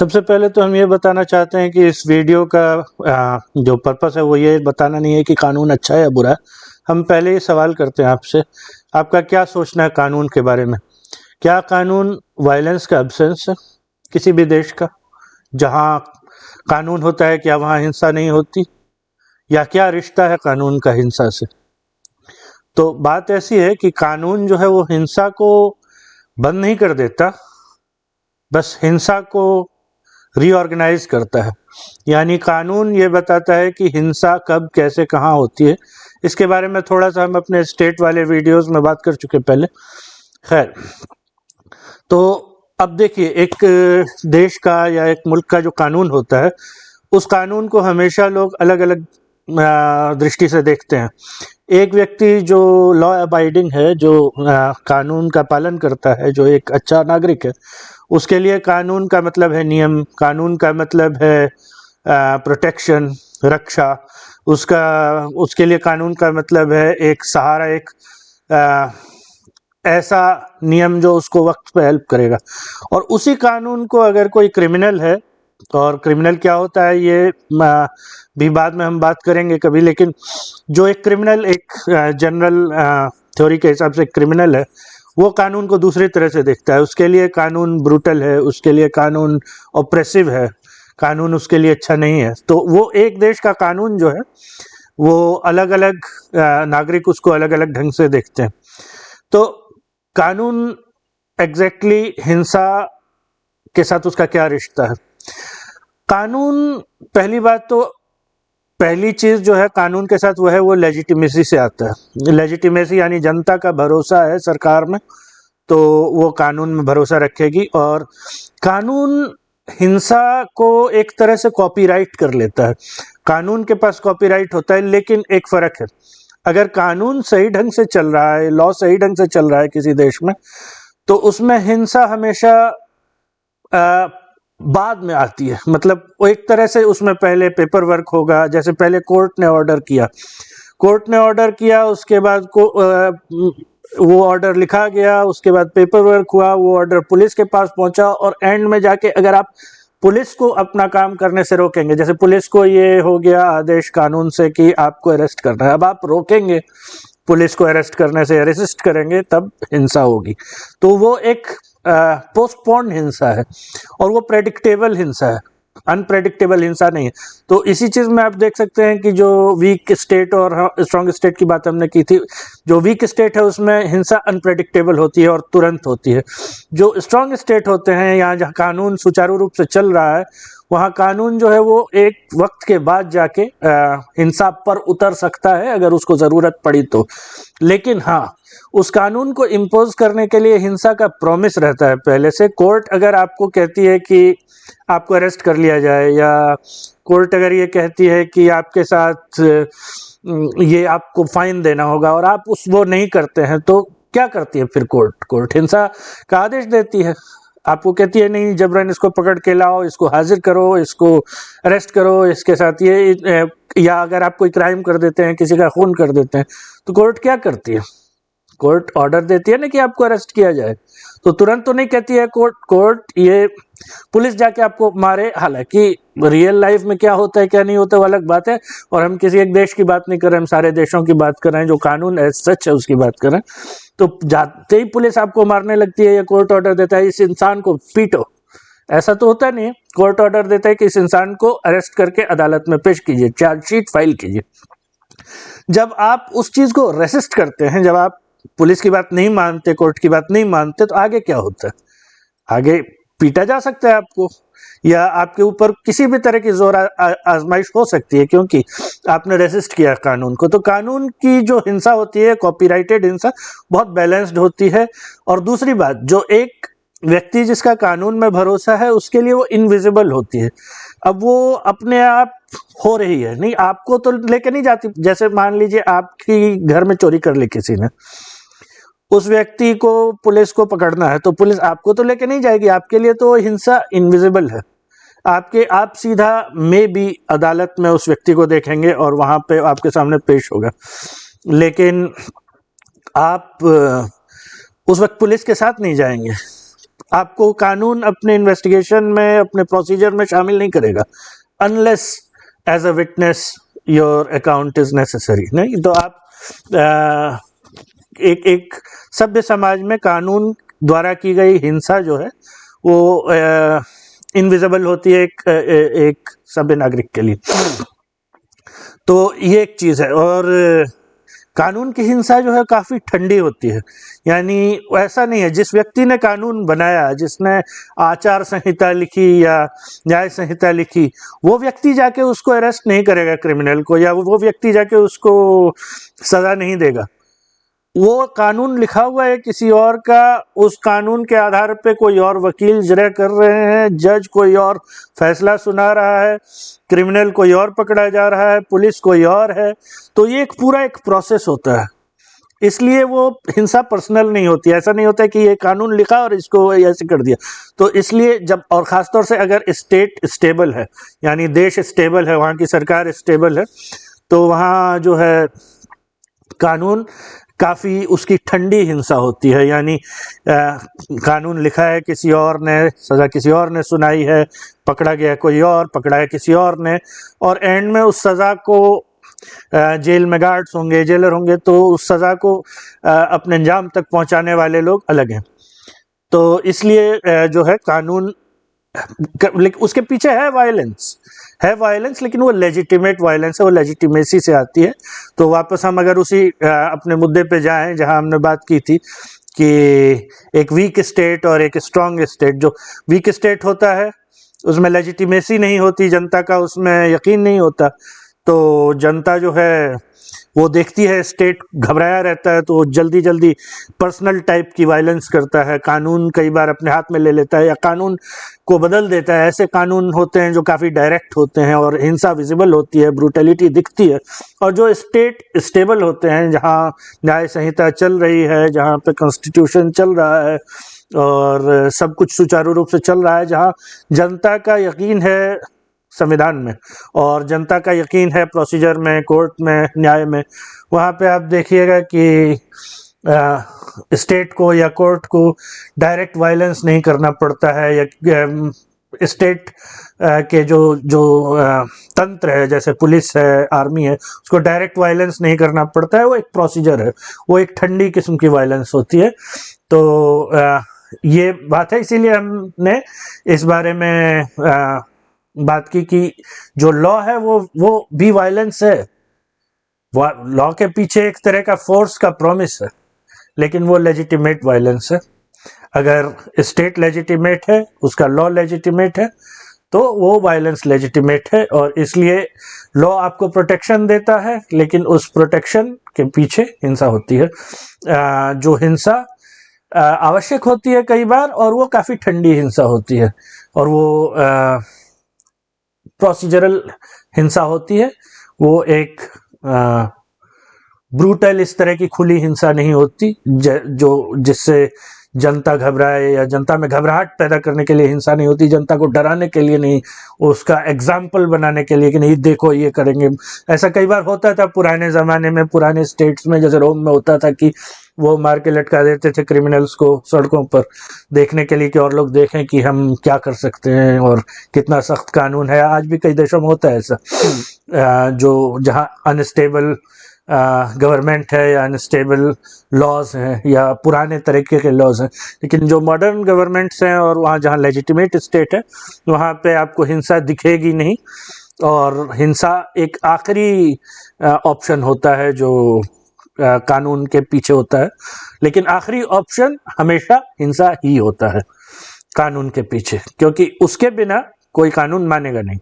सबसे पहले तो हम ये बताना चाहते हैं कि इस वीडियो का जो पर्पस है वो ये बताना नहीं है कि कानून अच्छा है या बुरा है। हम पहले ही सवाल करते हैं आपसे, आपका क्या सोचना है कानून के बारे में? क्या कानून वायलेंस का एब्सेंस है किसी भी देश का? जहाँ कानून होता है क्या वहाँ हिंसा नहीं होती? या क्या रिश्ता है कानून का हिंसा से? तो बात ऐसी है कि कानून जो है वो हिंसा को बंद नहीं कर देता, बस हिंसा को रीऑर्गेनाइज करता है। यानी कानून ये बताता है कि हिंसा कब कैसे कहाँ होती है। इसके बारे में थोड़ा सा हम अपने स्टेट वाले वीडियोस में बात कर चुके पहले। खैर, तो अब देखिए, एक देश का या एक मुल्क का जो कानून होता है, उस कानून को हमेशा लोग अलग अलग दृष्टि से देखते हैं। एक व्यक्ति जो लॉ अबाइडिंग है, जो कानून का पालन करता है, जो एक अच्छा नागरिक है, उसके लिए कानून का मतलब है नियम, कानून का मतलब है प्रोटेक्शन, रक्षा। उसके लिए कानून का मतलब है एक सहारा, एक ऐसा नियम जो उसको वक्त पे हेल्प करेगा। और उसी कानून को अगर कोई क्रिमिनल है, और क्रिमिनल क्या होता है ये भी बाद में हम बात करेंगे कभी, लेकिन जो एक क्रिमिनल, एक जनरल थ्योरी के हिसाब से क्रिमिनल है, वो कानून को दूसरी तरह से देखता है। उसके लिए कानून ब्रूटल है, उसके लिए कानून ऑप्रेसिव है, कानून उसके लिए अच्छा नहीं है। तो वो एक देश का कानून जो है वो अलग अलग नागरिक उसको अलग अलग ढंग से देखते हैं। तो कानून एग्जैक्टली हिंसा के साथ उसका क्या रिश्ता है? कानून, पहली बात तो, पहली चीज जो है कानून के साथ वो है, वो लेजिटिमेसी से आता है। लेजिटिमेसी यानी जनता का भरोसा है सरकार में, तो वो कानून में भरोसा रखेगी। और कानून हिंसा को एक तरह से कॉपीराइट कर लेता है। कानून के पास कॉपीराइट होता है, लेकिन एक फर्क है। अगर कानून सही ढंग से चल रहा है, लॉ सही ढंग से चल रहा है किसी देश में, तो उसमें हिंसा हमेशा बाद में आती है। मतलब वो एक तरह से उसमें पहले पेपर वर्क होगा। जैसे पहले कोर्ट ने ऑर्डर किया, उसके बाद वो ऑर्डर लिखा गया, उसके बाद पेपर वर्क हुआ, वो ऑर्डर पुलिस के पास पहुंचा, और एंड में जाके अगर आप पुलिस को अपना काम करने से रोकेंगे, जैसे पुलिस को ये हो गया आदेश कानून से कि आपको अरेस्ट करना है, अब आप रोकेंगे पुलिस को अरेस्ट करने से, रेसिस्ट करेंगे, तब हिंसा होगी। तो वो एक पोस्टपोन्ड हिंसा है, और वो प्रेडिक्टेबल हिंसा है, अनप्रेडिक्टेबल हिंसा नहीं है। तो इसी चीज में आप देख सकते हैं कि जो वीक स्टेट और स्ट्रॉन्ग स्टेट की बात हमने की थी, जो वीक स्टेट है उसमें हिंसा अनप्रेडिक्टेबल होती है और तुरंत होती है। जो स्ट्रॉन्ग स्टेट होते हैं, यहाँ जहाँ कानून सुचारू रूप से चल रहा है, वहाँ कानून जो है वो एक वक्त के बाद जाके हिंसा पर उतर सकता है अगर उसको जरूरत पड़ी तो। लेकिन हाँ, उस कानून को इम्पोज करने के लिए हिंसा का प्रॉमिस रहता है पहले से। कोर्ट अगर आपको कहती है कि आपको अरेस्ट कर लिया जाए, या कोर्ट अगर ये कहती है कि आपके साथ ये आपको फाइन देना होगा, और आप वो नहीं करते हैं, तो क्या करती है फिर कोर्ट हिंसा का आदेश देती है। आपको कहती है नहीं, जबरन इसको पकड़ के लाओ, इसको हाजिर करो, इसको अरेस्ट करो, इसके साथ ये या अगर आप कोई क्राइम कर देते हैं, किसी का खून कर देते हैं, तो कोर्ट क्या करती है? कोर्ट ऑर्डर देती है ना कि आपको अरेस्ट किया जाए, तो तुरंत तो नहीं कहती है कोर्ट ये पुलिस जाके आपको मारे। हालांकि रियल लाइफ में क्या होता है क्या नहीं होता वो अलग बात है, और हम किसी एक देश की बात नहीं कर रहे, हम सारे देशों की बात कर रहे हैं, जो कानून एज सच है उसकी बात कर रहे हैं। तो जाते ही पुलिस आपको मारने लगती है, या कोर्ट ऑर्डर देता है इस इंसान को पीटो, ऐसा तो होता नहीं है। कोर्ट ऑर्डर देता है कि इस इंसान को अरेस्ट करके अदालत में पेश कीजिए, चार्जशीट फाइल कीजिए। जब आप उस चीज को रेसिस्ट करते हैं, जब आप पुलिस की बात नहीं मानते, कोर्ट की बात नहीं मानते, तो आगे क्या होता है? आगे पीटा जा सकता है आपको, या आपके ऊपर किसी भी तरह की जोर आजमाइश हो सकती है, क्योंकि आपने रेसिस्ट किया कानून को। तो कानून की जो हिंसा होती है, कॉपीराइटेड हिंसा, बहुत बैलेंस्ड होती है। और दूसरी बात, जो एक व्यक्ति जिसका कानून में भरोसा है, उसके लिए वो इनविजिबल होती है। अब वो अपने आप हो रही है, नहीं आपको तो लेके नहीं जाती। जैसे मान लीजिए आपकी घर में चोरी कर ली किसी ने, उस व्यक्ति को पुलिस को पकड़ना है, तो पुलिस आपको तो लेके नहीं जाएगी, आपके लिए तो हिंसा इनविजिबल है। आप सीधा में भी अदालत में उस व्यक्ति को देखेंगे और वहां पे आपके सामने पेश होगा, लेकिन आप उस वक्त पुलिस के साथ नहीं जाएंगे, आपको कानून अपने इन्वेस्टिगेशन में, अपने प्रोसीजर में शामिल नहीं करेगा unless as a witness your account is necessary. नहीं तो आप एक सभ्य समाज में कानून द्वारा की गई हिंसा जो है वो इनविजिबल होती है एक सभ्य नागरिक के लिए। तो ये एक चीज़ है। और कानून की हिंसा जो है काफ़ी ठंडी होती है, यानी ऐसा नहीं है जिस व्यक्ति ने कानून बनाया, जिसने आचार संहिता लिखी या न्याय संहिता लिखी, वो व्यक्ति जाके उसको अरेस्ट नहीं करेगा क्रिमिनल को, या वो व्यक्ति जाके उसको सज़ा नहीं देगा। वो कानून लिखा हुआ है किसी और का, उस कानून के आधार पे कोई और वकील जरा कर रहे हैं, जज कोई और फैसला सुना रहा है, क्रिमिनल कोई और पकड़ा जा रहा है, पुलिस कोई और है। तो ये एक पूरा एक प्रोसेस होता है, इसलिए वो हिंसा पर्सनल नहीं होती। ऐसा नहीं होता है कि ये कानून लिखा और इसको ऐसे कर दिया। तो इसलिए जब, और ख़ासतौर से अगर स्टेट स्टेबल है, यानी देश स्टेबल है, वहाँ की सरकार स्टेबल है, तो वहाँ जो है कानून काफ़ी उसकी ठंडी हिंसा होती है। यानी कानून लिखा है किसी और ने, सज़ा किसी और ने सुनाई है, पकड़ा गया कोई और, पकड़ा है किसी और ने, और एंड में उस सज़ा को जेल में गार्ड्स होंगे, जेलर होंगे, तो उस सज़ा को अपने अंजाम तक पहुंचाने वाले लोग अलग हैं। तो इसलिए जो है कानून, उसके पीछे है वायलेंस, लेकिन वो लेजिटिमेट वायलेंस है, वो लेजिटिमेसी से आती है। तो वापस हम अगर उसी अपने मुद्दे पे जाएं जहां हमने बात की थी कि एक वीक स्टेट और एक स्ट्रांग स्टेट, जो वीक स्टेट होता है उसमें लेजिटिमेसी नहीं होती, जनता का उसमें यकीन नहीं होता, तो जनता जो है वो देखती है स्टेट घबराया रहता है, तो वो जल्दी जल्दी पर्सनल टाइप की वायलेंस करता है, कानून कई बार अपने हाथ में ले लेता है या कानून को बदल देता है। ऐसे कानून होते हैं जो काफ़ी डायरेक्ट होते हैं और हिंसा विजिबल होती है, ब्रूटलिटी दिखती है। और जो स्टेट स्टेबल होते हैं, जहाँ न्याय संहिता चल रही है, जहाँ पे कॉन्स्टिट्यूशन चल रहा है और सब कुछ सुचारू रूप से चल रहा है, जहाँ जनता का यकीन है संविधान में और जनता का यकीन है प्रोसीजर में, कोर्ट में, न्याय में, वहाँ पे आप देखिएगा कि स्टेट को या कोर्ट को डायरेक्ट वायलेंस नहीं करना पड़ता है, या स्टेट के जो तंत्र है, जैसे पुलिस है, आर्मी है, उसको डायरेक्ट वायलेंस नहीं करना पड़ता है। वो एक प्रोसीजर है, वो एक ठंडी किस्म की वायलेंस होती है। तो ये बात है, इसीलिए हमने इस बारे में बात की कि जो लॉ है वो भी वायलेंस है। लॉ के पीछे एक तरह का फोर्स का प्रॉमिस है, लेकिन वो लेजिटिमेट वायलेंस है। अगर स्टेट लेजिटिमेट है, उसका लॉ लेजिटिमेट है, तो वो वायलेंस लेजिटिमेट है। और इसलिए लॉ आपको प्रोटेक्शन देता है, लेकिन उस प्रोटेक्शन के पीछे हिंसा होती है, जो हिंसा आवश्यक होती है कई बार, और वो काफ़ी ठंडी हिंसा होती है, और वो प्रोसीजरल हिंसा होती है। वो एक ब्रूटल इस तरह की खुली हिंसा नहीं होती जो जिससे जनता घबराए, या जनता में घबराहट पैदा करने के लिए हिंसा नहीं होती, जनता को डराने के लिए नहीं, उसका एग्जाम्पल बनाने के लिए कि नहीं देखो ये करेंगे। ऐसा कई बार होता था पुराने ज़माने में, पुराने स्टेट्स में, जैसे रोम में होता था कि वो मार के लटका देते थे क्रिमिनल्स को सड़कों पर, देखने के लिए कि और लोग देखें कि हम क्या कर सकते हैं और कितना सख्त कानून है। आज भी कई देशों में होता है ऐसा, जो जहाँ अनस्टेबल गवर्नमेंट है या अनस्टेबल लॉज हैं या पुराने तरीके के लॉज हैं। लेकिन जो मॉडर्न गवर्नमेंट्स हैं और वहाँ जहाँ लेजिटिमेट स्टेट है, वहाँ पे आपको हिंसा दिखेगी नहीं, और हिंसा एक आखिरी ऑप्शन होता है जो कानून के पीछे होता है। लेकिन आखिरी ऑप्शन हमेशा हिंसा ही होता है कानून के पीछे, क्योंकि उसके बिना कोई कानून मानेगा नहीं।